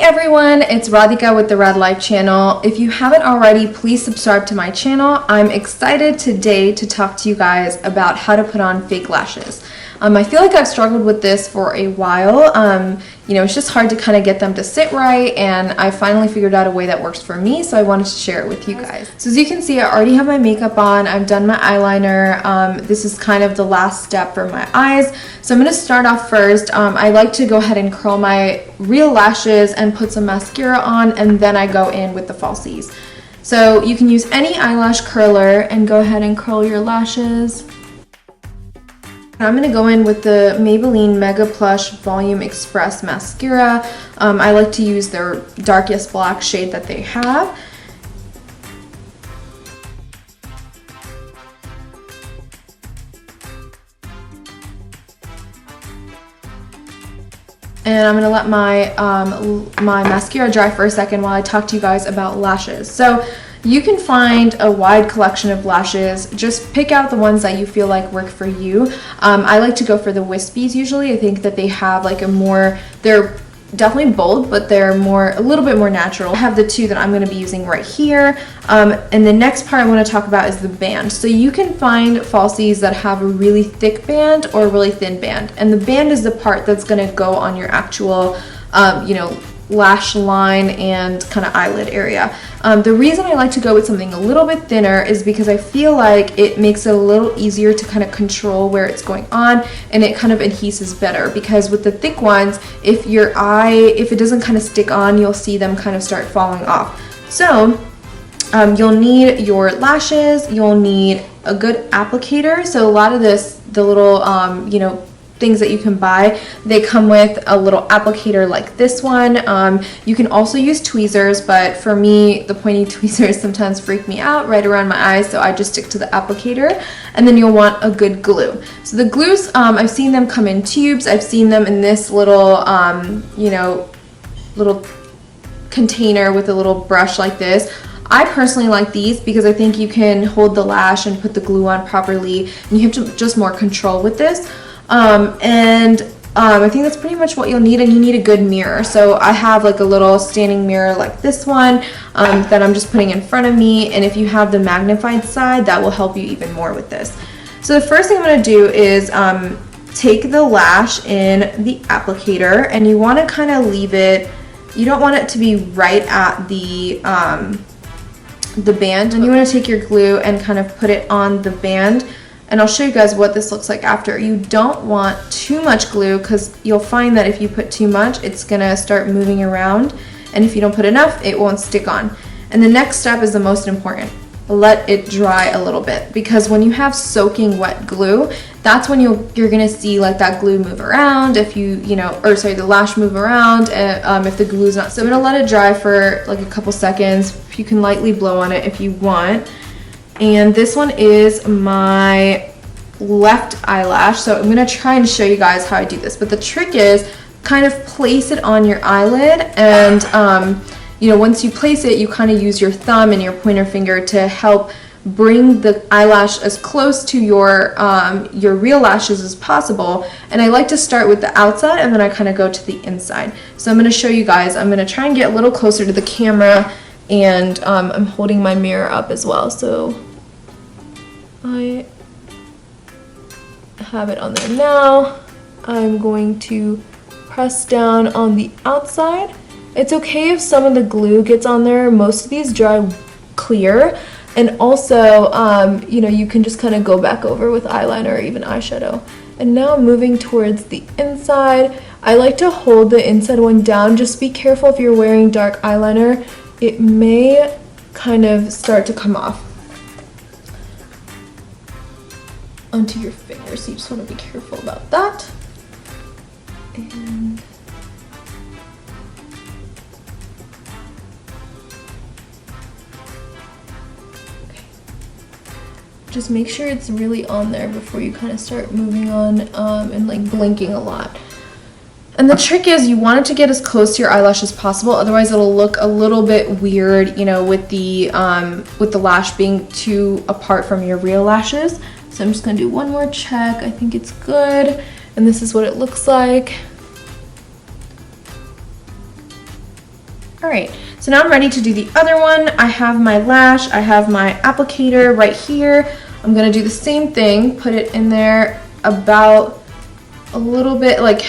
everyone, it's Radhika with the Rad Life channel. If you haven't already, please subscribe to my channel. I'm excited today to talk to you guys about how to put on fake lashes. I feel like I've struggled with this for a while. It's just hard to kind of get them to sit right, and I finally figured out a way that works for me, so I wanted to share it with you guys. So as you can see, I already have my makeup on. I've done my eyeliner. This is kind of the last step for my eyes. So I'm going to start off first. I like to go ahead and curl my real lashes and put some mascara on, and then I go in with the falsies. So you can use any eyelash curler and go ahead and curl your lashes. I'm going to go in with the Maybelline Mega Plush Volume Express Mascara. I like to use their darkest black shade that they have. And I'm going to let my my mascara dry for a second while I talk to you guys about lashes. So you can find a wide collection of lashes. Just pick out the ones that you feel like work for you. I like to go for the wispies usually. I think that they have like they're definitely bold, but they're a little bit more natural. I have the two that I'm going to be using right here. And the next part I want to talk about is the band. So you can find falsies that have a really thick band or a really thin band. And the band is the part that's going to go on your actual, lash line and kind of eyelid area. The reason I like to go with something a little bit thinner is because I feel like it makes it a little easier to kind of control where it's going on, and it kind of adheses better, because with the thick ones, if it doesn't kind of stick on, you'll see them kind of start falling off. So you'll need your lashes, you'll need a good applicator. So a lot of the little things that you can buy, they come with a little applicator like this one. You can also use tweezers, but for me, the pointy tweezers sometimes freak me out right around my eyes, so I just stick to the applicator. And then you'll want a good glue. So the glues, I've seen them come in tubes. I've seen them in this little, little container with a little brush like this. I personally like these because I think you can hold the lash and put the glue on properly, and you have just more control with this. I think that's pretty much what you'll need, and you need a good mirror. So I have like a little standing mirror like this one that I'm just putting in front of me, and if you have the magnified side, that will help you even more with this. So the first thing I'm going to do is take the lash in the applicator, and you want to kind of leave it, you don't want it to be right at the band, and you want to take your glue and kind of put it on the band. And I'll show you guys what this looks like after. You don't want too much glue, because you'll find that if you put too much, it's gonna start moving around. And if you don't put enough, it won't stick on. And the next step is the most important. Let it dry a little bit, because when you have soaking wet glue, that's when you're gonna see like that glue move around. If the lash move around, if the glue's not. So I'm gonna let it dry for like a couple seconds. You can lightly blow on it if you want. And this one is my left eyelash, so I'm going to try and show you guys how I do this. But the trick is kind of place it on your eyelid, and once you place it, you kind of use your thumb and your pointer finger to help bring the eyelash as close to your real lashes as possible. And I like to start with the outside, and then I kind of go to the inside. So I'm going to show you guys. I'm going to try and get a little closer to the camera, and I'm holding my mirror up as well, so I have it on there now. I'm going to press down on the outside. It's okay if some of the glue gets on there. Most of these dry clear, and also you can just kind of go back over with eyeliner or even eyeshadow. And now moving towards the inside, I like to hold the inside one down. Just be careful if you're wearing dark eyeliner. It may kind of start to come off onto your fingers, so you just want to be careful about that. And okay. Just make sure it's really on there before you kind of start moving on and like blinking a lot. And the trick is you want it to get as close to your eyelash as possible, otherwise it'll look a little bit weird, with the lash being too apart from your real lashes. So I'm just gonna do one more check. I think it's good. And this is what it looks like. All right, so now I'm ready to do the other one. I have my lash, I have my applicator right here. I'm gonna do the same thing, put it in there about a little bit, like,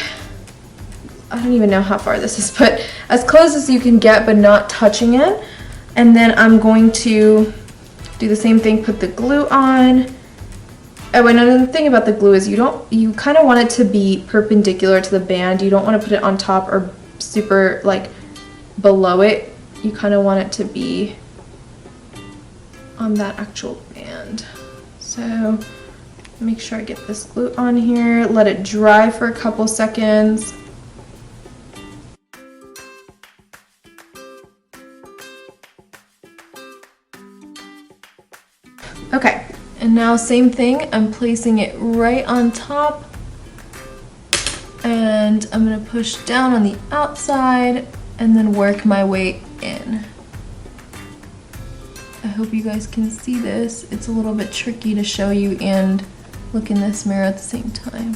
I don't even know how far this is, but as close as you can get, but not touching it. And then I'm going to do the same thing, put the glue on. Oh, and another thing about the glue is you kind of want it to be perpendicular to the band. You don't want to put it on top or super like below it. You kind of want it to be on that actual band. So make sure I get this glue on here, let it dry for a couple seconds. Okay, and now same thing, I'm placing it right on top, and I'm gonna push down on the outside and then work my way in. I hope you guys can see this. It's a little bit tricky to show you and look in this mirror at the same time.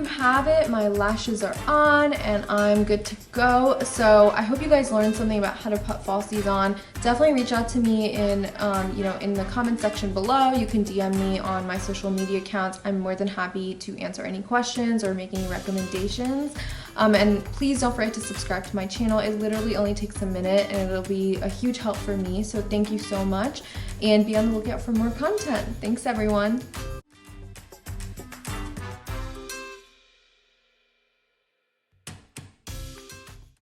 Have it, my lashes are on and I'm good to go. So I hope you guys learned something about how to put falsies on. Definitely reach out to me in in the comment section below. You can DM me on my social media accounts. I'm more than happy to answer any questions or make any recommendations. And please don't forget to subscribe to my channel. It literally only takes a minute and it'll be a huge help for me. So thank you so much, and be on the lookout for more content. Thanks everyone.